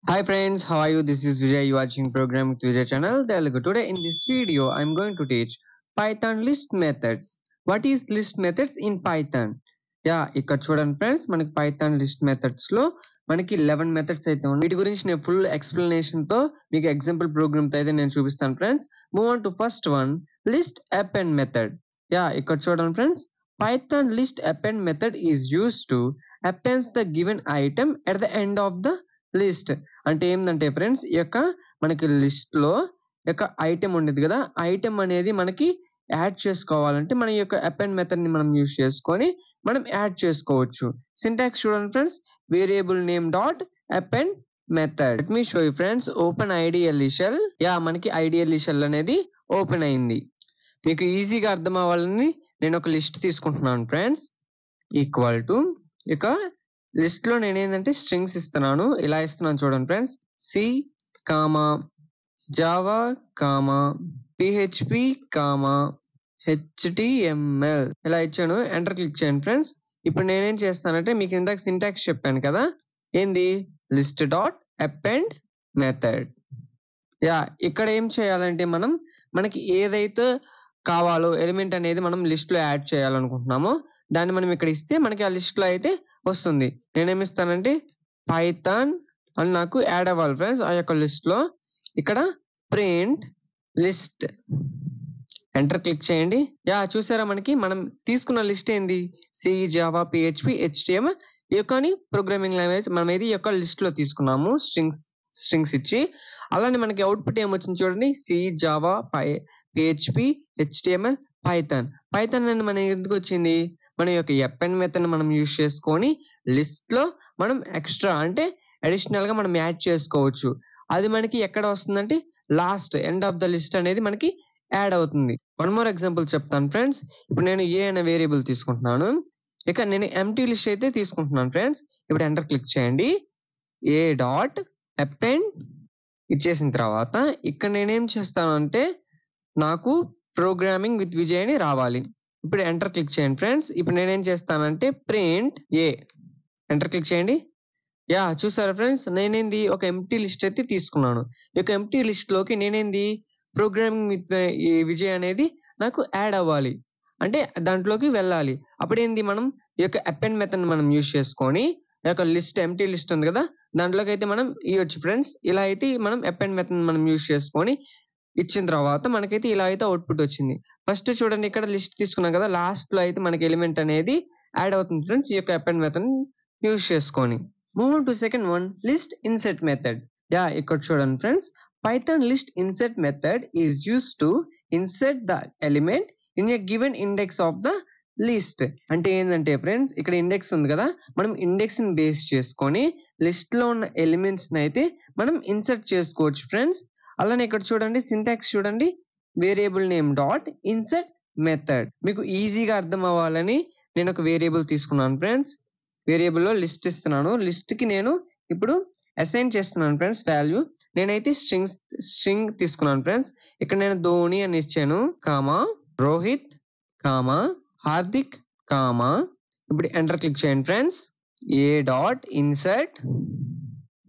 Hi friends, how are you? This is Vijay. You watching program with Vijay channel Telugu. Today in this video, I'm going to teach Python list methods. What is list methods in Python? ఇక్కడ చూడండి friends, మనకి Python list methods లో మనకి 11 methods అయితే ఉన్నాయి. వీటి గురించి నేను ఫుల్ ఎక్స్ప్లెనేషన్ తో మీకు ఎగ్జాంపుల్ ప్రోగ్రామ్ తో అయితే నేను చూపిస్తాను friends. Move on to first one, list append method. ఇక్కడ చూడండి friends, Python list append method is used to appends the given item at the end of the list. అంటే ఏంటంటే ఫ్రెండ్స్, ఈ యొక్క మనకి లిస్ట్ లో యొక్క ఐటెం ఉండేది కదా, ఐటెం అనేది మనకి యాడ్ చేసుకోవాలంటే మన యొక్క అపెండ్ మెథడ్ ని మనం యూస్ చేసుకొని మనం యాడ్ చేసుకోవచ్చు. సింటాక్స్ చూడండి friends, variable name dot append method. Let me show you friends, open IDLE shell. మనకి ఐడిఎల్ఈ షెల్ అనేది ఓపెన్ అయింది. మీకు ఈజీగా అర్థం అవ్వాలని నేను ఒక లిస్ట్ తీసుకుంటున్నాను ఫ్రెండ్స్. ఈక్వల్ టు ఇక లిస్ట్ లో నేను ఏంటంటే స్ట్రింగ్స్ ఇస్తున్నాను. ఇలా ఇస్తున్నాను చూడండి friends, C comma Java comma PHP comma HTML ఇలా ఇచ్చాను. ఎంటర్ క్లిక్ చేయండి ఫ్రెండ్స్. ఇప్పుడు నేనేం చేస్తానంటే, మీకు ఇందాక సింటాక్స్ చెప్పాను కదా, ఏంది లిస్ట్ డాట్ అపెండ్ మెథడ్. ఇక్కడ ఏం చేయాలంటే మనకి ఏదైతే కావాలో ఎలిమెంట్ అనేది మనం లిస్ట్ లో యాడ్ చేయాలనుకుంటున్నామో దాన్ని మనం ఇక్కడ ఇస్తే మనకి ఆ లిస్ట్ లో అయితే వస్తుంది. నేనేమిస్తానంటే పైథాన్ అని నాకు యాడ్ అవ్వాలి ఫ్రెండ్స్ ఆ యొక్క లిస్ట్ లో. ఇక్కడ ప్రింట్ లిస్ట్, ఎంటర్ క్లిక్ చేయండి. చూసారా, మనకి మనం తీసుకున్న లిస్ట్ ఏంది, సి జావా పిహెచ్పి హెచ్టిఎంఎల్ ఈ యొక్క ప్రోగ్రామింగ్ లాంగ్వేజ్ మనం ఇది యొక్క లిస్ట్ లో తీసుకున్నాము స్ట్రింగ్స్ ఇచ్చి. అలానే మనకి అవుట్పుట్ ఏమొచ్చింది చూడండి, C Java PHP HTML Python అని మనకి ఎందుకు వచ్చింది, మన యొక్క అపెండ్ మెథడ్ మనం యూస్ చేసుకొని లిస్ట్ లో మనం ఎక్స్ట్రా అంటే అడిషనల్ గా మనం యాడ్ చేసుకోవచ్చు. అది మనకి ఎక్కడ వస్తుందంటే last end of the list అనేది మనకి యాడ్ అవుతుంది. వన్ మోర్ ఎగ్జాంపుల్ చెప్తాను ఫ్రెండ్స్. ఇప్పుడు నేను ఏ అనే వేరియబుల్ తీసుకుంటున్నాను. ఇక నేను ఎంటీ లిస్ట్ అయితే తీసుకుంటున్నాను ఫ్రెండ్స్. ఇప్పుడు ఎంటర్ క్లిక్ చేయండి. ఏ డాట్ అపెండ్ ఇచ్చేసిన తర్వాత ఇక్కడ నేనేం చేస్తాను అంటే, నాకు ప్రోగ్రామింగ్ విత్ విజయ్ అని రావాలి. ఇప్పుడు ఎంటర్ క్లిక్ చేయండి ఫ్రెండ్స్. ఇప్పుడు నేనేం చేస్తానంటే ప్రింట్ ఏ, ఎంటర్ క్లిక్ చేయండి. చూసారా ఫ్రెండ్స్, నేనేంది ఒక ఎంప్టీ లిస్ట్ అయితే తీసుకున్నాను. ఈ యొక్క ఎంప్టీ లిస్ట్ లోకి నేనేంది ప్రోగ్రామింగ్ విత్ విజయ్ అనేది నాకు యాడ్ అవ్వాలి, అంటే దాంట్లోకి వెళ్ళాలి. అప్పుడేంది మనం ఈ యొక్క అపెండ్ మెథడ్ మనం యూజ్ చేసుకొని ఈ యొక్క లిస్ట్ ఎంప్టీ లిస్ట్ ఉంది కదా, దాంట్లోకి అయితే మనం ఇవ్వచ్చు ఫ్రెండ్స్. ఇలా అయితే మనం అపెండ్ మెథడ్ మనం యూజ్ చేసుకొని ఇచ్చిన తర్వాత మనకైతే ఇలా అయితే అవుట్పుట్ వచ్చింది. ఫస్ట్ చూడండి, ఇక్కడ లిస్ట్ తీసుకున్నాం కదా, లాస్ట్ లో అయితే మనకి ఎలిమెంట్ అనేది యాడ్ అవుతుంది ఫ్రెండ్స్ ఈ యొక్క అపెండ్ మెథడ్ యూజ్ చేసుకొని. Move on to second one, list INCET method. ఇక్కడ చూడండి friends, Python list INCET method is use to INCET the element in a given index of the list. అంటే ఏంటంటే friends, ఇక్కడ index ఉంది కదా, మనం index ని బేస్ చేసుకొని లిస్ట్ లో ఉన్న ఎలిమెంట్స్ ని అయితే మనం ఇన్సర్ట్ చేసుకోవచ్చు ఫ్రెండ్స్. అలానే ఇక్కడ చూడండి, సింటాక్స్ చూడండి, variable name dot insert method. మీకు ఈజీగా అర్థం అవ్వాలని నేను ఒక వేరియబుల్ తీసుకున్నాను ఫ్రెండ్స్. వేరియబుల్ లో లిస్ట్ ఇస్తున్నాను. లిస్ట్ కి నేను ఇప్పుడు అసైన్ చేస్తున్నాను ఫ్రెండ్స్ వాల్యూ. నేనైతే స్ట్రింగ్ తీసుకున్నాను ఫ్రెండ్స్. ఇక్కడ నేను ధోని అని ఇచ్చాను, comma Rohit comma Hardik comma. ఇప్పుడు ఎంటర్ క్లిక్ చేయండి friends. A dot insert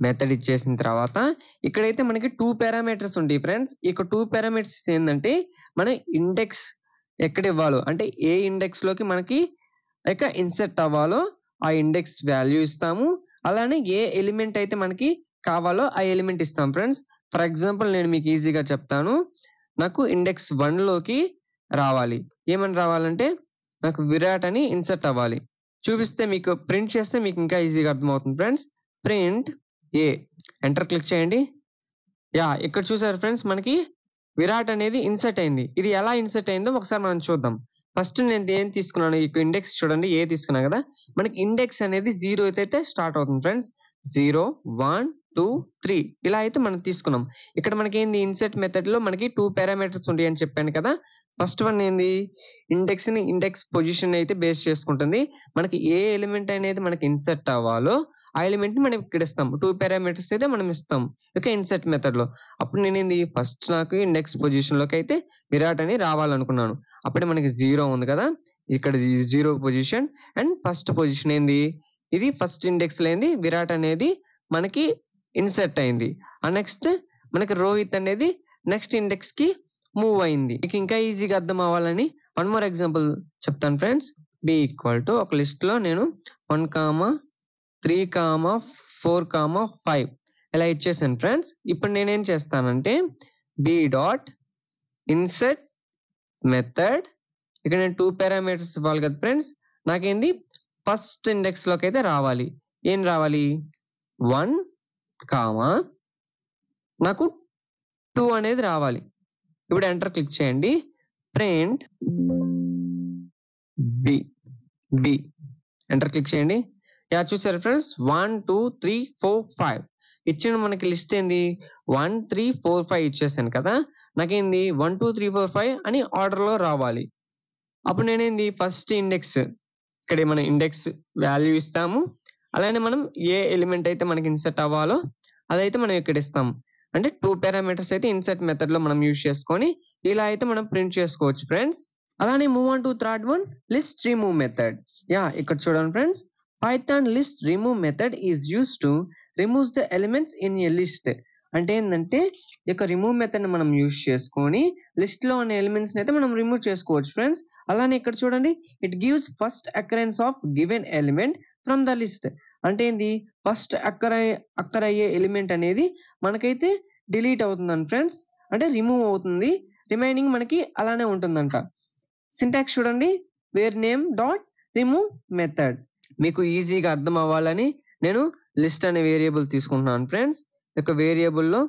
method ఇచ్చేసిన తర్వాత ఇక్కడైతే మనకి 2 పారామీటర్స్ ఉంటాయి ఫ్రెండ్స్. ఇక 2 పారామీటర్స్ ఏంటంటే, మన ఇండెక్స్ ఎక్కడ ఇవ్వాలో, అంటే ఏ ఇండెక్స్ లోకి మనకి ఇక ఇన్సర్ట్ అవ్వాలో ఆ ఇండెక్స్ వాల్యూ ఇస్తాము. అలానే ఏ ఎలిమెంట్ అయితే మనకి కావాలో ఆ ఎలిమెంట్ ఇస్తాం ఫ్రెండ్స్. ఫర్ ఎగ్జాంపుల్ నేను మీకు ఈజీగా చెప్తాను. నాకు ఇండెక్స్ 1 లోకి రావాలి. ఏమని రావాలంటే, నాకు విరాట్ అని ఇన్సర్ట్ అవ్వాలి. చూపిస్తే మీకు ప్రింట్ చేస్తే మీకు ఇంకా ఈజీగా అర్థమవుతుంది ఫ్రెండ్స్. ప్రింట్ ఏ, ఎంటర్ క్లిక్ చేయండి. ఇక్కడ చూసారు ఫ్రెండ్స్, మనకి విరాట్ అనేది ఇన్సర్ట్ అయింది. ఇది ఎలా ఇన్సర్ట్ అయిందో ఒకసారి మనం చూద్దాం. ఫస్ట్ నేను ఏం తీసుకున్నాను, ఈ ఇండెక్స్ చూడండి, ఏ తీసుకున్నా కదా, మనకి ఇండెక్స్ అనేది 0 అయితే స్టార్ట్ అవుతుంది ఫ్రెండ్స్. 0 1 2 3 ఇలా అయితే మనం తీసుకున్నాం. ఇక్కడ మనకి ఏంది, ఇన్సర్ట్ మెథడ్ లో మనకి 2 పారామీటర్స్ ఉంటాయి అని చెప్పాను కదా. ఫస్ట్ వన్ ఏంది, ఇండెక్స్ పొజిషన్ అయితే బేస్ చేసుకుంటుంది. మనకి ఏ ఎలిమెంట్ అనేది మనకి ఇన్సర్ట్ అవ్వాలో ఆ ఎలిమెంట్ ని మనం ఇక్కడ ఇస్తాం. 2 పారామీటర్స్ అయితే మనం ఇస్తాం ఓకే ఇన్సర్ట్ మెథడ్ లో. అప్పుడు నేనేంది, ఫస్ట్ నాకు ఇండెక్స్ పొజిషన్ లోకి అయితే విరాట్ అని రావాలనుకున్నాను. అప్పుడే మనకి 0 ఉంది కదా, ఇక్కడ 0 పొజిషన్ అండ్ ఫస్ట్ పొజిషన్ ఏంది, ఇది ఫస్ట్ ఇండెక్స్ లేని విరాట్ అనేది మనకి ఇన్సర్ట్ అయింది. ఆ నెక్స్ట్ మనకి రోహిత్ అనేది నెక్స్ట్ ఇండెక్స్ కి మూవ్ అయింది. మీకు ఇంకా ఈజీగా అర్థం అవ్వాలని వన్ మోర్ ఎగ్జాంపుల్ చెప్తాను ఫ్రెండ్స్. బి ఈక్వల్ టు ఒక లిస్ట్ లో నేను 1, 3, 4, 5 ఇలా ఇచ్చేసాను ఫ్రెండ్స్. ఇప్పుడు నేనేం చేస్తానంటే బి డాట్ ఇన్సర్ట్ మెథడ్, ఇక్కడ నేను 2 పారామీటర్స్ ఇవ్వాలి కదా ఫ్రెండ్స్. నాకేంది ఫస్ట్ ఇండెక్స్ లోకి అయితే రావాలి. ఏం రావాలి 1, నాకు 2 అనేది రావాలి. ఇప్పుడు ఎంటర్ క్లిక్ చేయండి. ప్రింట్ బి ఎంటర్ క్లిక్ చేయండి. యా చూసారు ఫ్రెండ్స్ 1, 2, 3, 4, 5 ఇచ్చిన మనకి లిస్ట్ ఏంది 1, 3, 4, 5 ఇచ్చేసాను కదా. నాకేంది 1, 2, 3, 4, 5 అని ఆర్డర్ లో రావాలి. అప్పుడు నేనేంది ఫస్ట్ ఇండెక్స్, ఇక్కడ మనం ఇండెక్స్ వాల్యూ ఇస్తాము. అలానే మనం ఏ ఎలిమెంట్ అయితే మనకి ఇన్సర్ట్ అవ్వాలో అదైతే మనం ఇక్కడ ఇస్తాం. అంటే 2 పారామీటర్స్ అయితే ఇన్సర్ట్ మెథడ్ లో మనం యూజ్ చేసుకొని ఇలా అయితే మనం ప్రింట్ చేసుకోవచ్చు ఫ్రెండ్స్. అలానే move on to third one, list remove method. Yeah ఇక్కడ చూడండి friends, Python list remove method is used to remove the elements in a list. అంటే ఏంటంటే ఇక రిమూవ్ మెథడ్ ని మనం యూజ్ చేసుకొని లిస్ట్ లో ఉన్న ఎలిమెంట్స్ అయితే మనం రిమూవ్ చేసుకోవచ్చు ఫ్రెండ్స్. అలానే ఇక్కడ చూడండి, it gives first occurrence of given element from the list. అంటే ఏంది ఫస్ట్ అక్కర్ అయ్యే ఎలిమెంట్ అనేది మనకైతే డిలీట్ అవుతుందండి ఫ్రెండ్స్, అంటే రిమూవ్ అవుతుంది. రిమైనింగ్ మనకి అలానే ఉంటుందంట. సింటాక్స్ చూడండి, var name dot remove method. మీకు ఈజీగా అర్థం అవ్వాలని నేను లిస్ట్ అనే వేరియబుల్ తీసుకుంటున్నాను ఫ్రెండ్స్. ఒక వేరియబుల్ లో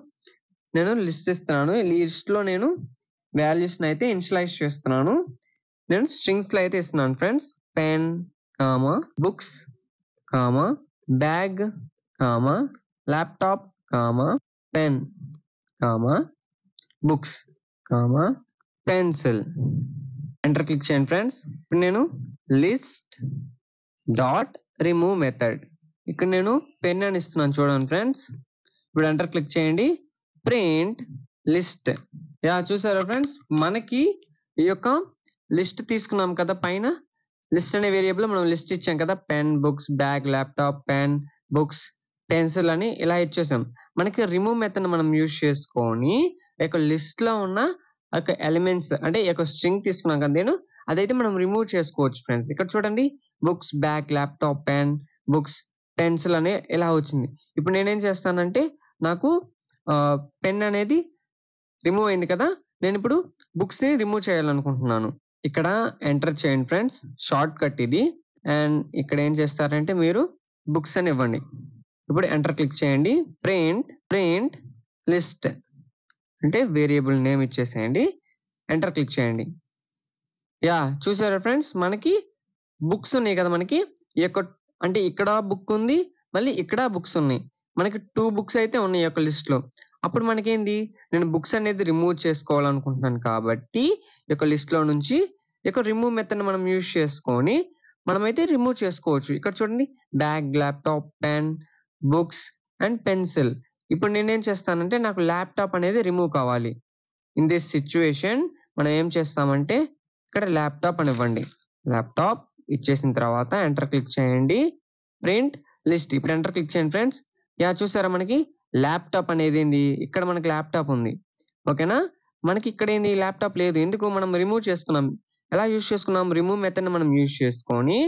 నేను లిస్ట్ ఇస్తున్నాను. లిస్ట్ లో నేను వాల్యూస్ అయితే ఇనిషియలైజ్ చేస్తున్నాను. నేను స్ట్రింగ్స్ లో అయితే ఇస్తున్నాను friends. Pen, books, bag, laptop, pen, books, pencil. Enter click చేయండి ఫ్రెండ్స్. ఇప్పుడు నేను లిస్ట్ డాట్ రిమూవ్ మెథడ్, ఇక్కడ నేను పెన్ అని ఇస్తున్నాను చూడండి ఫ్రెండ్స్. ఇప్పుడు ఎంటర్ క్లిక్ చేయండి. Print list. యా చూసారా ఫ్రెండ్స్, మనకి ఈ యొక్క లిస్ట్ తీసుకున్నాం కదా. పైన లిస్ట్ అనే వేరియబుల్ మనం లిస్ట్ ఇచ్చాం కదా, pen, books, bag, laptop, pen, books, pencil అని ఇలా ఇచ్చేసాం. మనకి రిమూవ్ మెథడ్ మనం యూజ్ చేసుకొని ఈ యొక్క లిస్ట్ లో ఉన్న ఒక ఎలిమెంట్స్ అంటే ఈ యొక్క స్ట్రింగ్ తీసుకున్నాం కదా, నేను అదైతే మనం రిమూవ్ చేసుకోవచ్చు ఫ్రెండ్స్. ఇక్కడ చూడండి, books, bag, laptop, pen, books, pencil అనే ఇలా వచ్చింది. ఇప్పుడు నేనేం చేస్తానంటే నాకు పెన్ అనేది రిమూవ్ అయింది కదా, నేను ఇప్పుడు బుక్స్ ని రిమూవ్ చేయాలనుకుంటున్నాను. ఇక్కడ ఎంటర్ చేయండి ఫ్రెండ్స్, షార్ట్ కట్ ఇది. అండ్ ఇక్కడ ఏం చేస్తారంటే మీరు బుక్స్ అని ఇవ్వండి. ఇప్పుడు ఎంటర్ క్లిక్ చేయండి. ప్రింట్ లిస్ట్ అంటే వేరియబుల్ నేమ్ ఇచ్చేసేయండి. ఎంటర్ క్లిక్ చేయండి. యా చూసారా ఫ్రెండ్స్, మనకి బుక్స్ ఉన్నాయి కదా. మనకి ఈ యొక్క అంటే ఇక్కడ బుక్ ఉంది, మళ్ళీ ఇక్కడ బుక్స్ ఉన్నాయి. మనకి 2 బుక్స్ అయితే ఉన్నాయి ఈ యొక్క లిస్ట్ లో. అప్పుడు మనకేంది, నేను బుక్స్ అనేది రిమూవ్ చేసుకోవాలనుకుంటున్నాను కాబట్టి ఈ యొక్క లిస్ట్ లో నుంచి ఈ యొక్క రిమూవ్ మెథడ్ మనం యూజ్ చేసుకొని మనమైతే రిమూవ్ చేసుకోవచ్చు. ఇక్కడ చూడండి, bag, laptop, pen, books and pencil. ఇప్పుడు నేనేం చేస్తానంటే నాకు ల్యాప్టాప్ అనేది రిమూవ్ కావాలి. ఇన్ దిస్ సిచ్యువేషన్ మనం ఏం చేస్తామంటే ఇక్కడ ల్యాప్టాప్ అని ఇవ్వండి. ల్యాప్టాప్ ఇచ్చేసిన తర్వాత ఎంటర్ క్లిక్ చేయండి. Print list. ఇప్పుడు ఎంటర్ క్లిక్ చేయండి ఫ్రెండ్స్. యా చూసారా, మనకి ల్యాప్టాప్ అనేది ఏంది, ఇక్కడ మనకి ల్యాప్టాప్ ఉంది. ఓకేనా, మనకి ఇక్కడ ఏంది ల్యాప్టాప్ లేదు. ఎందుకు, మనం రిమూవ్ చేసుకున్నాం. ఎలా యూజ్ చేసుకున్నాం, రిమూవ్ మెథడ్ మనం యూజ్ చేసుకొని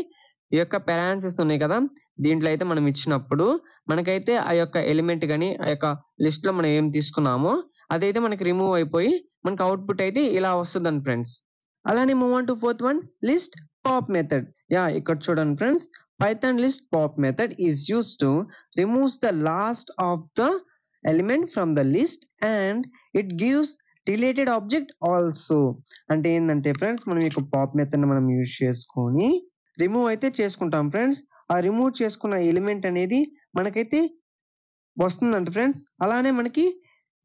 ఈ యొక్క పారాన్సెస్ ఉన్నాయి కదా, దీంట్లో అయితే మనం ఇచ్చినప్పుడు మనకైతే ఆ యొక్క ఎలిమెంట్ కానీ ఆ యొక్క లిస్ట్ లో మనం ఏం తీసుకున్నామో అదైతే మనకి రిమూవ్ అయిపోయి మనకి అవుట్పుట్ అయితే ఇలా వస్తుందండి ఫ్రెండ్స్. అలానే move on to fourth one, list pop method. Yeah ఇక్కడ చూడండి friends, Python list pop method is used to remove the last of the element from the list and it gives deleted object also. అంటే ఏంటంటే friends, మనం ఈ pop method మనం use చేసుకొని remove అయితే చేసుకుంటాం ఫ్రెండ్స్. ఆ రిమూవ్ చేసుకున్న ఎలిమెంట్ అనేది మనకైతే వస్తుందంట ఫ్రెండ్స్. అలానే మనకి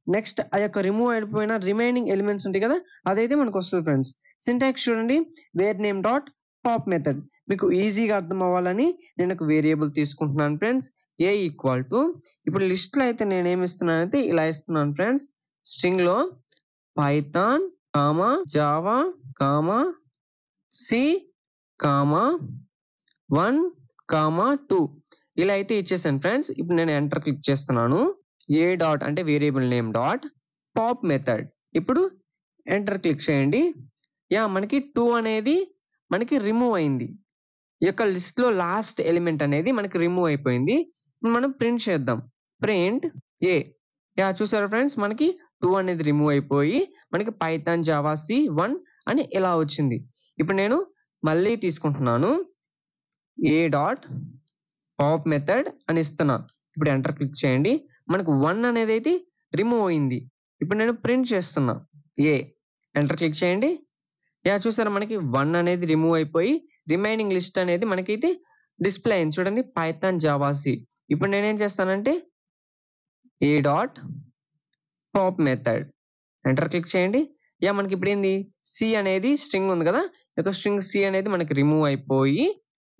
నెక్స్ట్ ఆ యొక్క రిమూవ్ అయిపోయిన రిమైనింగ్ ఎలిమెంట్స్ ఉంటాయి కదా, అదైతే మనకు వస్తుంది ఫ్రెండ్స్. సింటాక్స్ చూడండి, var name dot pop method. మీకు ఈజీగా అర్థం అవ్వాలని నేను ఒక వేరియబుల్ తీసుకుంటున్నాను ఫ్రెండ్స్. ఏ ఈక్వల్ టు, ఇప్పుడు లిస్ట్ లో అయితే నేను ఏమి ఇస్తున్నానంటే ఇలా ఇస్తున్నాను ఫ్రెండ్స్. స్ట్రింగ్ లో పైథాన్, జావా, సి, 1, 2 ఇలా అయితే ఇచ్చేసాను ఫ్రెండ్స్. ఇప్పుడు నేను ఎంటర్ క్లిక్ చేస్తున్నాను. ఏ డాట్ అంటే variable name dot pop method. ఇప్పుడు ఎంటర్ క్లిక్ చేయండి. మనకి 2 అనేది మనకి రిమూవ్ అయింది. ఈ యొక్క లిస్ట్‌లో లాస్ట్ ఎలిమెంట్ అనేది మనకి రిమూవ్ అయిపోయింది. ఇప్పుడు మనం ప్రింట్ చేద్దాం. ప్రింట్ ఏ. చూసారా ఫ్రెండ్స్, మనకి 2 అనేది రిమూవ్ అయిపోయి మనకి పైథాన్ జావా C1 అని ఇలా వచ్చింది. ఇప్పుడు నేను మళ్ళీ తీసుకుంటున్నాను. ఏ డాట్ పాప్ మెథడ్ అని ఇస్తున్నా. ఇప్పుడు ఎంటర్ క్లిక్ చేయండి. మనకు 1 అనేది అయితే రిమూవ్ అయింది. ఇప్పుడు నేను ప్రింట్ చేస్తున్నా. ఎంటర్ క్లిక్ చేయండి. చూసారా, మనకి 1 అనేది రిమూవ్ అయిపోయి రిమైనింగ్ లిస్ట్ అనేది మనకైతే డిస్ప్లే అయింది. చూడండి, పైథాన్ జావా సి. ఇప్పుడు నేనేం చేస్తానంటే A dot pop method enter click చేయండి. మనకి ఇప్పుడు ఏంది, సి అనేది స్ట్రింగ్ ఉంది కదా, ఒక స్ట్రింగ్ సి అనేది మనకి రిమూవ్ అయిపోయి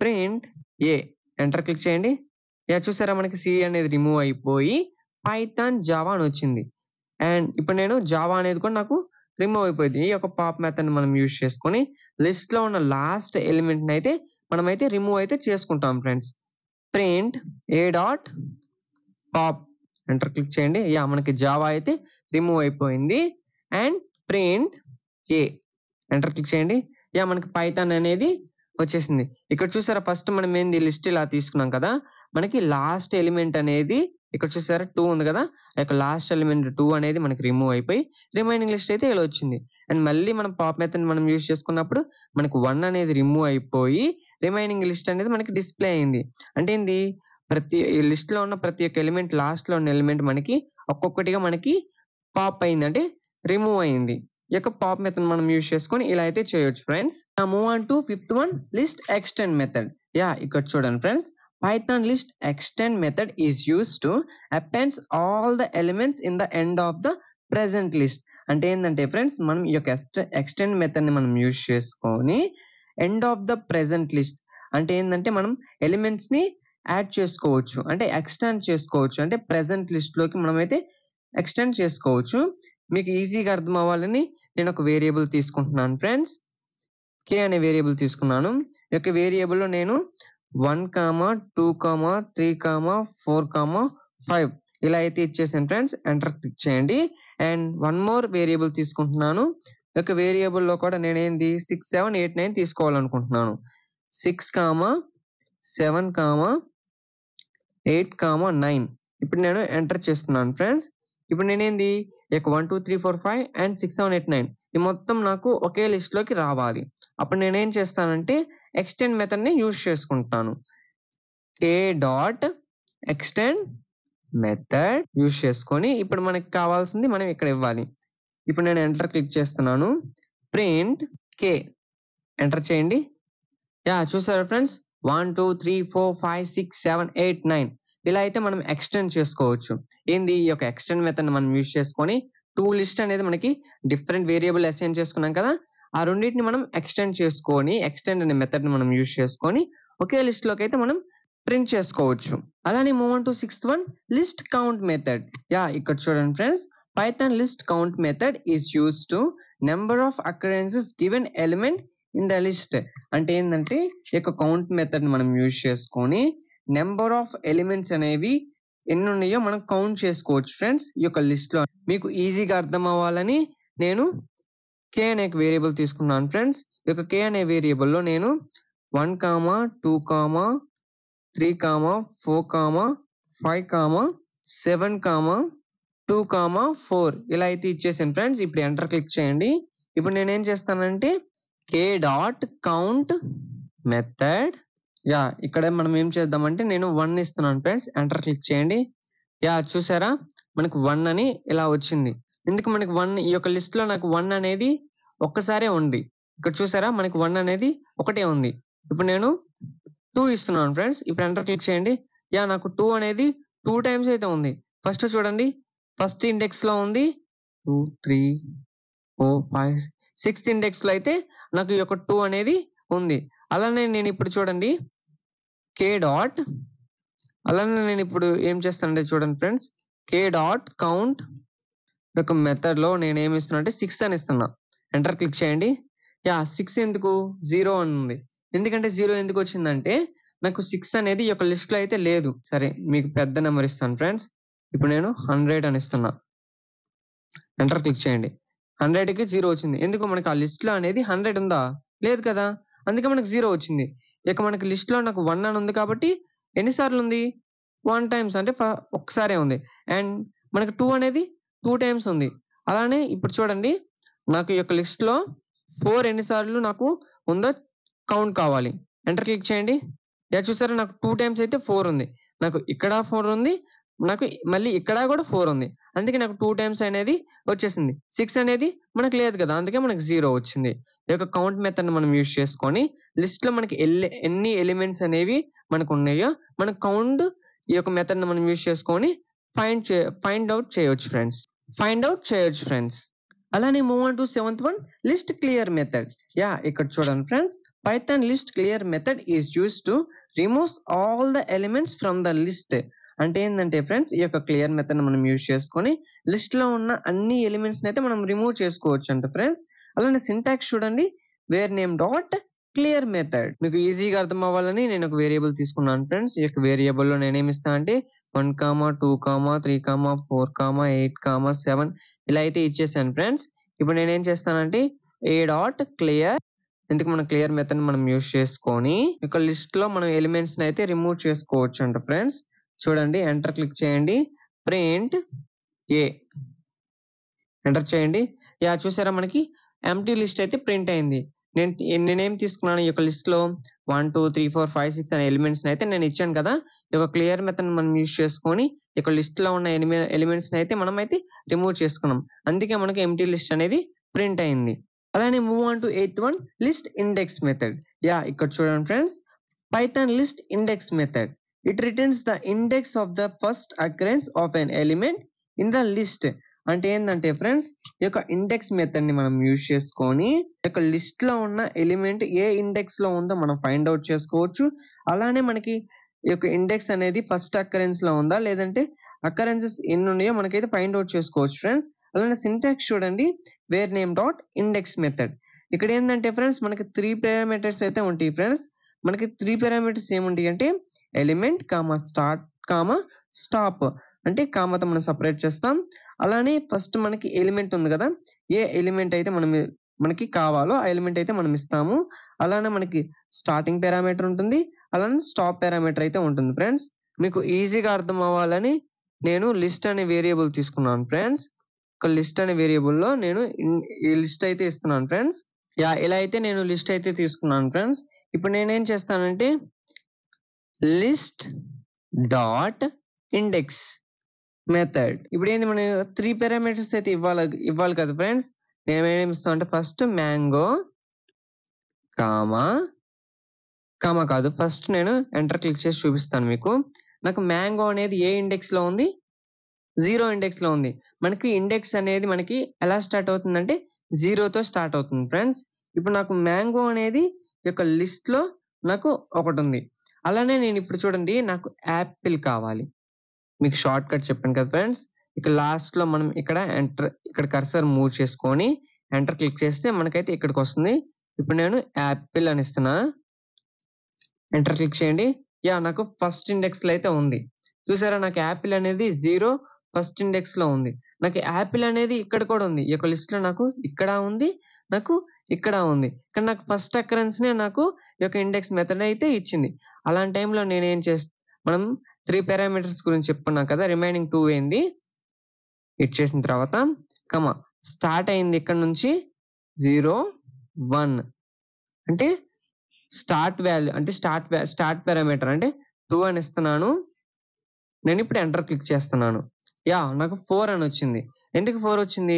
ప్రింట్ ఏ ఎంటర్ క్లిక్ చేయండి. చూసారా, మనకి సి అనేది రిమూవ్ అయిపోయి పైథాన్ జావా అని వచ్చింది. అండ్ ఇప్పుడు నేను జావా అనేది కూడా నాకు రిమూవ్ అయిపోయింది. ఈ యొక్క పాప్ మెథడ్ మనం యూజ్ చేసుకొని లిస్ట్ లో ఉన్న లాస్ట్ ఎలిమెంట్ అయితే మనమైతే రిమూవ్ అయితే చేసుకుంటాం ఫ్రెండ్స్. ప్రింట్ ఏ డాట్ పాప్ ఎంటర్ క్లిక్ చేయండి. మనకి జావా అయితే రిమూవ్ అయిపోయింది. And print A enter click చేయండి. మనకి పైథాన్ అనేది వచ్చేసింది. ఇక్కడ చూసారా, ఫస్ట్ మనం ఏంది లిస్ట్ ఇలా తీసుకున్నాం కదా, మనకి లాస్ట్ ఎలిమెంట్ అనేది ఇక్కడ చూసారా 2 ఉంది కదా, లాస్ట్ ఎలిమెంట్ 2 అనేది మనకి రిమూవ్ అయిపోయి రిమైనింగ్ లిస్ట్ అయితే ఇలా వచ్చింది. అండ్ మళ్ళీ మనం పాప్ మెథడ్ మనం యూజ్ చేసుకున్నప్పుడు మనకి 1 అనేది రిమూవ్ అయిపోయి రిమైనింగ్ లిస్ట్ అనేది మనకి డిస్ప్లే అయింది. అంటే ఏంది, ప్రతి లిస్ట్ లో ఉన్న ప్రతి ఒక్క ఎలిమెంట్ లాస్ట్ లో ఉన్న ఎలిమెంట్ మనకి ఒక్కొక్కటిగా మనకి పాప్ అయింది, అంటే రిమూవ్ అయింది. ఈ యొక్క పాప్ మెథడ్ మనం యూజ్ చేసుకొని ఇలా అయితే చేయొచ్చు friends. Move on to fifth one, list extend method. ఇక్కడ చూడండి friends, Python list extend method is used to append all the elements in the end of the present list. అంటే ఏంటంటే friends, మనం ఈ యొక్క ఎక్స్టెండ్ మెథడ్ ని మనం use చేసుకొని end of the present list అంటే ఏంటంటే మనం ఎలిమెంట్స్ ని యాడ్ చేసుకోవచ్చు, అంటే ఎక్స్టెండ్ చేసుకోవచ్చు, అంటే ప్రెజెంట్ లిస్ట్ లోకి మనమైతే ఎక్స్టెండ్ చేసుకోవచ్చు. మీకు ఈజీగా అర్థం అవ్వాలని నేను ఒక వేరియబుల్ తీసుకుంటున్నాను ఫ్రెండ్స్. కే అనే వేరియబుల్ తీసుకున్నాను. ఈ యొక్క వేరియబుల్ లో నేను 1, 2, 3, 4, 5 ఇలా అయితే ఇచ్చేసాను ఫ్రెండ్స్. ఎంటర్ క్లిక్ చేయండి. అండ్ వన్ మోర్ వేరియబుల్ తీసుకుంటున్నాను. ఈ యొక్క వేరియబుల్ లో కూడా నేను ఏంది 6, 7, 8, 9 తీసుకోవాలనుకుంటున్నాను. 6, 7, 8, 9 ఇప్పుడు నేను ఎంటర్ చేస్తున్నాను ఫ్రెండ్స్. ఇప్పుడు నేనేంది 1, 2, 3, 4, 5 అండ్ 6, 7, 8, 9 ఈ మొత్తం నాకు ఒకే లిస్ట్ లోకి రావాలి. అప్పుడు నేనేం చేస్తానంటే ఎక్స్టెండ్ మెథడ్ ని యూజ్ చేసుకుంటాను. కే డాట్ ఎక్స్టెండ్ మెథడ్ యూజ్ చేసుకొని ఇప్పుడు మనకి కావాల్సింది మనం ఇక్కడ ఇవ్వాలి. ఇప్పుడు నేను ఎంటర్ క్లిక్ చేస్తున్నాను. ప్రింట్ కే ఎంటర్ చేయండి. చూసారా ఫ్రెండ్స్, 1, 2, 3, 4, 5, 6, 7, 8, 9 ఇలా అయితే మనం ఎక్స్టెండ్ చేసుకోవచ్చు. ఏంది, ఈ యొక్క ఎక్స్టెండ్ మెథడ్ మనం యూజ్ చేసుకొని 2 లిస్ట్ అనేది మనకి డిఫరెంట్ వేరియబుల్ అసైన్ చేసుకున్నాం కదా, ఆ రెండింటిని మనం ఎక్స్టెండ్ చేసుకొని ఎక్స్టెండ్ అనే మెథడ్ మనం యూజ్ చేసుకొని ఒకే లిస్ట్ లోకి అయితే మనం ప్రింట్ చేసుకోవచ్చు. అలానే move on to sixth one, list count method. ఇక్కడ చూడండి friends, Python list count method is use to number of occurrences given element in the list. అంటే ఏంటంటే ఈ యొక్క కౌంట్ మెథడ్ మనం యూజ్ చేసుకొని నెంబర్ ఆఫ్ ఎలిమెంట్స్ అనేవి ఎన్ని ఉన్నాయో మనం కౌంట్ చేసుకోవచ్చు ఫ్రెండ్స్. ఈ యొక్క లిస్ట్ లో మీకు ఈజీగా అర్థం అవ్వాలని నేను కే అనే వేరియబుల్ తీసుకున్నాను ఫ్రెండ్స్. ఈ యొక్క కే అనే వేరియబుల్ లో నేను 1, 2, 3, 4, 5, 7, 2, 4 ఇలా అయితే ఇచ్చేసాను ఫ్రెండ్స్. ఇప్పుడు ఎంటర్ క్లిక్ చేయండి. ఇప్పుడు నేనేం చేస్తానంటే కే డాట్ కౌంట్ మెథడ్ ఇక్కడ మనం ఏం చేద్దామంటే నేను 1 ఇస్తున్నాను ఫ్రెండ్స్. ఎంటర్ క్లిక్ చేయండి. చూసారా, మనకు 1 అని ఇలా వచ్చింది. ఎందుకు మనకి 1 ఈ యొక్క లిస్ట్ లో నాకు 1 అనేది ఒక్కసారే ఉంది. ఇక్కడ చూసారా, మనకి 1 అనేది ఒకటే ఉంది. ఇప్పుడు నేను 2 ఇస్తున్నాను ఫ్రెండ్స్. ఇప్పుడు ఎంటర్ క్లిక్ చేయండి. నాకు 2 అనేది 2 టైమ్స్ అయితే ఉంది. ఫస్ట్ చూడండి, ఫస్ట్ ఇండెక్స్ లో ఉంది 2, 3, 4, 5, 6th ఇండెక్స్ లో అయితే నాకు ఈ యొక్క 2 అనేది ఉంది. అలానే నేను ఇప్పుడు చూడండి కే డాట్ అలానే నేను ఇప్పుడు ఏం చేస్తానంటే చూడండి ఫ్రెండ్స్, కే డాట్ కౌంట్ యొక్క మెథడ్ లో నేను ఏమి ఇస్తున్నా అంటే 6 అని ఇస్తున్నా. ఎంటర్ క్లిక్ చేయండి. 6 ఎందుకు 0 అని ఉంది. ఎందుకంటే 0 ఎందుకు వచ్చిందంటే నాకు 6 అనేది ఈ యొక్క లిస్ట్ లో అయితే లేదు. సరే, మీకు పెద్ద నెంబర్ ఇస్తాను ఫ్రెండ్స్. ఇప్పుడు నేను 100 అని ఇస్తున్నా. ఎంటర్ క్లిక్ చేయండి. 100కి 0 వచ్చింది. ఎందుకు మనకు ఆ లిస్ట్‌లో అనేది 100 ఉందా? లేదు కదా! అందుకే మనకు 0 వచ్చింది. ఇక మనకి లిస్ట్‌లో నాకు 1 అని ఉంది కాబట్టి ఎన్ని సార్లు ఉంది? 1 టైమ్స్ అంటే ఒక్కసారే ఉంది. అండ్ మనకు 2 అనేది 2 టైమ్స్ ఉంది. అలానే ఇప్పుడు చూడండి నాకు ఈ యొక్క లిస్ట్‌లో 4 ఎన్ని సార్లు నాకు ఉందో కౌంట్ కావాలి. ఎంటర్ క్లిక్ చేయండి. చూసారా నాకు 2 టైమ్స్ అయితే 4 ఉంది. నాకు ఇక్కడ 4 ఉంది. నాకు మళ్ళీ ఇక్కడ కూడా 4 ఉంది. అందుకే నాకు 2 టైమ్స్ అనేది వచ్చేసింది. 6 అనేది మనకు లేదు కదా! అందుకే మనకు 0 వచ్చింది. ఈ యొక్క కౌంట్ మెథడ్‌ని మనం యూజ్ చేసుకొని లిస్ట్‌లో మనకి ఎన్ని ఎలిమెంట్స్ అనేవి మనకున్నాయో మన కౌంట్ ఈ యొక్క మెథడ్‌ని మనం యూజ్ చేసుకొని ఫైండ్ ఔట్ చేయొచ్చు ఫ్రెండ్స్. అలానే move on to 7th one list clear method. ఇక్కడ చూడండి friends. Python list clear method is used to remove all the elements from the list. అంటే ఏంటంటే ఫ్రెండ్స్ ఈ యొక్క క్లియర్ మెథడ్ మనం యూజ్ చేసుకొని లిస్ట్ లో ఉన్న అన్ని ఎలిమెంట్స్ అయితే మనం రిమూవ్ చేసుకోవచ్చు అంట ఫ్రెండ్స్. అలానే సింటాక్స్ చూడండి var name dot clear method. మీకు ఈజీగా అర్థం అవ్వాలని నేను ఒక వేరియబుల్ తీసుకున్నాను ఫ్రెండ్స్. ఈ యొక్క వేరియబుల్ లో నేనేమి ఇస్తాను అంటే 1, 2, 3, 4, 8, 7 ఇలా అయితే ఇచ్చేసాను ఫ్రెండ్స్. ఇప్పుడు నేనేం చేస్తానంటే ఏ డాట్ క్లియర్, ఎందుకు మనం క్లియర్ మెథడ్ మనం యూజ్ చేసుకొని ఒక లిస్ట్ లో మనం ఎలిమెంట్స్ అయితే రిమూవ్ చేసుకోవచ్చు అంట ఫ్రెండ్స్. చూడండి ఎంటర్ క్లిక్ చేయండి. ప్రింట్ ఏ ఎంటర్ చేయండి. చూసారా మనకి ఎంప్టీ లిస్ట్ అయితే ప్రింట్ అయింది. నేనేం తీసుకున్నాను ఈ యొక్క లిస్ట్ లో 1, 2, 3, 4, 5, 6 అనే ఎలిమెంట్స్ అయితే నేను ఇచ్చాను కదా. ఈ యొక్క క్లియర్ మెథడ్ మనం యూజ్ చేసుకొని ఈ యొక్క లిస్ట్ లో ఉన్న ఎలిమెంట్స్ అయితే మనం అయితే రిమూవ్ చేసుకున్నాం. అందుకే మనకి ఎంప్టీ లిస్ట్ అనేది ప్రింట్ అయింది. అలానే move on to 8th one list index method. ఇక్కడ చూడండి friends. Python list index method. It returns the index of the first occurrence of an element in the list. అంటే ఏంటంటే ఫ్రెండ్స్ ఈ యొక్క index method ని మనం యూజ్ చేసుకొని ఈ యొక్క లిస్ట్ లో ఉన్న ఎలిమెంట్ ఏ ఇండెక్స్ లో ఉందో మనం ఫైండ్ అవుట్ చేసుకోవచ్చు. అలానే మనకి ఈ యొక్క ఇండెక్స్ అనేది ఫస్ట్ అకరెన్స్ లో ఉందా లేదంటే అకరెన్సెస్ ఎన్ని ఉన్నాయో మనకైతే ఫైండ్ అవుట్ చేసుకోవచ్చు ఫ్రెండ్స్. అలానే సింటాక్స్ చూడండి var name dot index method. ఇక్కడ ఏంటంటే ఫ్రెండ్స్ మనకి 3 పారామీటర్స్ అయితే ఉంటాయి ఫ్రెండ్స్. మనకి 3 పారామీటర్స్ ఏముంటాయి అంటే ఎలిమెంట్ స్టార్ట్ స్టాప్ అంటే కామాతో మనం సపరేట్ చేస్తాం. అలానే ఫస్ట్ మనకి ఎలిమెంట్ ఉంది కదా, ఏ ఎలిమెంట్ అయితే మనకి కావాలో ఆ ఎలిమెంట్ అయితే మనం ఇస్తాము. అలానే మనకి స్టార్టింగ్ పారామీటర్ ఉంటుంది, అలానే స్టాప్ పారామీటర్ అయితే ఉంటుంది ఫ్రెండ్స్. మీకు ఈజీగా అర్థం అవ్వాలని నేను లిస్ట్ అనే వేరియబుల్ తీసుకున్నాను ఫ్రెండ్స్. ఒక లిస్ట్ అనే వేరియబుల్ లో నేను ఈ లిస్ట్ అయితే ఇస్తున్నాను ఫ్రెండ్స్. ఇలా అయితే నేను లిస్ట్ అయితే తీసుకున్నాను ఫ్రెండ్స్. ఇప్పుడు నేనేం చేస్తానంటే లిస్ట్ డాట్ ఇండెక్స్ మెథడ్. ఇప్పుడు ఏంది మన 3 పారామీటర్స్ అయితే ఇవ్వాలి కదా ఫ్రెండ్స్. నేనేమి ఇస్తాను అంటే ఫస్ట్ మ్యాంగో కాదు ఫస్ట్ నేను ఎంటర్ క్లిక్ చేసి చూపిస్తాను మీకు. నాకు మ్యాంగో అనేది ఏ ఇండెక్స్ లో ఉంది? 0 ఇండెక్స్ లో ఉంది. మనకి ఇండెక్స్ అనేది మనకి ఎలా స్టార్ట్ అవుతుందంటే 0తో స్టార్ట్ అవుతుంది ఫ్రెండ్స్. ఇప్పుడు నాకు మ్యాంగో అనేది ఈ యొక్క లిస్ట్ లో నాకు ఒకటి ఉంది. అలానే నేను ఇప్పుడు చూడండి నాకు యాపిల్ కావాలి. మీకు షార్ట్ కట్ చెప్పాను కదా ఫ్రెండ్స్. ఇక లాస్ట్ లో మనం ఇక్కడ కర్సర్ మూవ్ చేసుకొని ఎంటర్ క్లిక్ చేస్తే మనకైతే ఇక్కడికి వస్తుంది. ఇప్పుడు నేను యాపిల్ అని ఇస్తున్నా. ఎంటర్ క్లిక్ చేయండి. నాకు ఫస్ట్ ఇండెక్స్ లో అయితే ఉంది. చూసారా నాకు యాపిల్ అనేది 0 ఫస్ట్ ఇండెక్స్ లో ఉంది. నాకు యాపిల్ అనేది ఇక్కడ కూడా ఉంది. ఈ యొక్క లిస్ట్ లో నాకు ఇక్కడ ఉంది, నాకు ఇక్కడ ఉంది. కానీ నాకు ఫస్ట్ అకరెన్స్ నే నాకు ఈ యొక్క ఇండెక్స్ మెథడ్ అయితే ఇచ్చింది. అలాంటి టైంలో నేనేం మనం 3 పారామీటర్స్ గురించి చెప్పుకున్నాం కదా, రిమైనింగ్ 2 ఏంది ఇచ్చేసిన తర్వాత స్టార్ట్ అయింది ఇక్కడ నుంచి 0, 1 అంటే స్టార్ట్ వాల్యూ అంటే స్టార్ట్ పారామీటర్ అంటే 2 అని ఇస్తున్నాను. నేను ఇప్పుడు ఎంటర్ క్లిక్ చేస్తున్నాను. నాకు 4 అని వచ్చింది. ఎందుకు 4 వచ్చింది?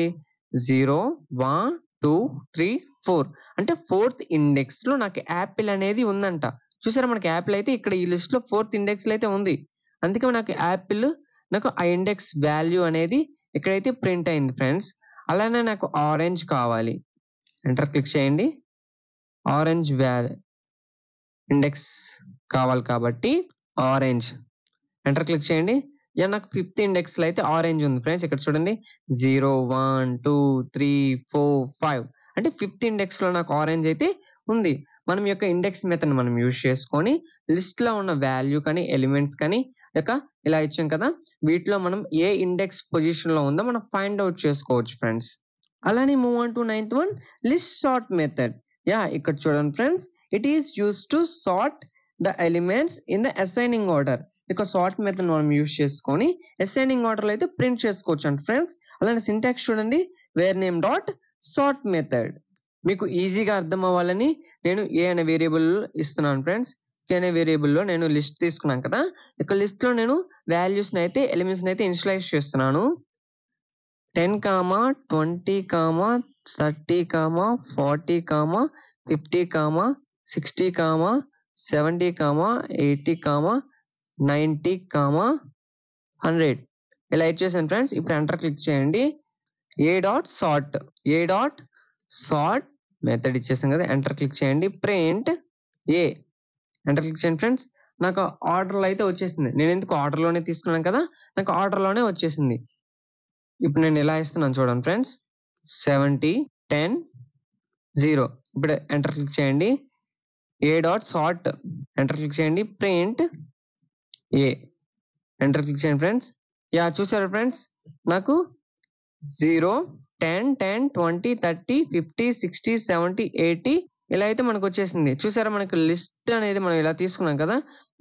0, 1, 2, 3, 4 అంటే 4th ఇండెక్స్ లో నాకు యాపిల్ అనేది ఉందంట. చూసారా మనకి యాపిల్ అయితే ఇక్కడ ఈ లిస్ట్ లో 4th ఇండెక్స్ లో అయితే ఉంది. అందుకే నాకు యాపిల్ నాకు ఆ ఇండెక్స్ వాల్యూ అనేది ఇక్కడైతే ప్రింట్ అయింది ఫ్రెండ్స్. అలానే నాకు ఆరెంజ్ కావాలి. ఎంటర్ క్లిక్ చేయండి. ఆరెంజ్ ఇండెక్స్ కావాలి కాబట్టి ఆరెంజ్ ఎంటర్ క్లిక్ చేయండి. నాకు 5th ఇండెక్స్ లో అయితే ఆరెంజ్ ఉంది ఫ్రెండ్స్. ఇక్కడ చూడండి 0, 1, 2, 3, 4, 5 అంటే 5th ఇండెక్స్ లో నాకు ఆరెంజ్ అయితే ఉంది. మనం యొక్క ఇండెక్స్ మెథడ్ మనం యూజ్ చేసుకొని లిస్ట్ లో ఉన్న వాల్యూ కానీ ఎలిమెంట్స్ కానీ ఇక ఇలా ఇచ్చాం కదా, వీటిలో మనం ఏ ఇండెక్స్ పొజిషన్ లో ఉందో మనం ఫైండ్ అవుట్ చేసుకోవచ్చు ఫ్రెండ్స్. అలానే move on to 9th one, list sort method. Yeah, ఇక్కడ చూడండి friends, it is use to sort the elements in the ascending order. ఇక సార్ట్ మెథడ్ మనం యూస్ చేసుకొని అసైనింగ్ ఆర్డర్ అయితే ప్రింట్ చేసుకోవచ్చు అండి ఫ్రెండ్స్. అలానే సింటాక్స్ చూడండి, var name dot sort method. మీకు ఈజీగా అర్థం అవ్వాలని నేను ఏ అనే వేరియబుల్ ఇస్తున్నాను ఫ్రెండ్స్. ఏ అనే వేరియబుల్లో నేను లిస్ట్ తీసుకున్నాను కదా, ఇక లిస్ట్ లో నేను వాల్యూస్ అయితే ఎలిమెంట్స్ అయితే ఇనిషియలైజ్ చేస్తున్నాను. 10, 20, 30, 40, 50, 60, 70, 80, 90, 100 ఇలా ఇచ్చేసాను ఫ్రెండ్స్. ఇప్పుడు ఎంటర్ క్లిక్ చేయండి. ఏ డాట్ సార్ట్ మెథడ్ ఇచ్చేసాం కదా, ఎంటర్ క్లిక్ చేయండి. ప్రింట్ ఏ, ఎంటర్ క్లిక్ చేయండి ఫ్రెండ్స్. నాకు ఆర్డర్లో అయితే వచ్చేసింది. నేను ఎందుకు ఆర్డర్లోనే తీసుకున్నాను కదా, నాకు ఆర్డర్లోనే వచ్చేసింది. ఇప్పుడు నేను ఇలా ఇస్తున్నాను చూడండి ఫ్రెండ్స్, 70, 10, 0. ఇప్పుడు ఎంటర్ క్లిక్ చేయండి. A dot sort, enter click చేయండి. ప్రింట్ ఏ, ఎంటర్ క్లిక్ చేయండి ఫ్రెండ్స్. యా, చూసారా ఫ్రెండ్స్, నాకు 0, 10, 10, 20, 30, 50, 60, 70, 80 ఇలా అయితే మనకు వచ్చేసింది. చూసారా, మనకు లిస్ట్ అనేది మనం ఇలా తీసుకున్నాం కదా,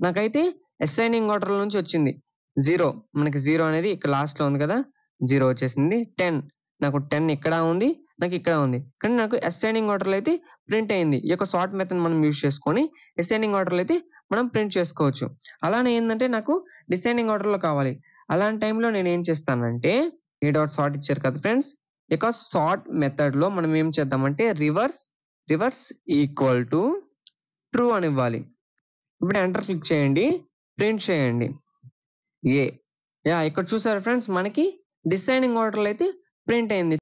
నాకైతే అసైనింగ్ ఆర్డర్ నుంచి వచ్చింది 0. మనకి 0 అనేది ఇక్కడ లాస్ట్ లో ఉంది కదా, 0 వచ్చేసింది. 10, నాకు 10 ఇక్కడ ఉంది, నాకు ఇక్కడ ఉంది, కానీ నాకు అసైనింగ్ ఆర్డర్ అయితే ప్రింట్ అయింది. ఈ యొక్క సార్ట్ మెథడ్ మనం యూజ్ చేసుకొని అసైనింగ్ ఆర్డర్ అయితే మనం ప్రింట్ చేసుకోవచ్చు. అలానే ఏంటంటే నాకు డిసైనింగ్ ఆర్డర్ లో కావాలి. అలాంటి టైంలో నేను ఏం చేస్తానంటే, ఏ డాట్ సార్ట్ ఇచ్చారు కదా ఫ్రెండ్స్, ఇక సార్ట్ మెథడ్ లో మనం ఏం చేద్దామంటే రివర్స్ ఈక్వల్ టు ట్రూ అని ఇవ్వాలి. ఇప్పుడు ఎంటర్ క్లిక్ చేయండి, ప్రింట్ చేయండి ఏ. యా, ఇక్కడ చూసారా ఫ్రెండ్స్, మనకి డిసైనింగ్ ఆర్డర్ అయితే ప్రింట్ అయింది.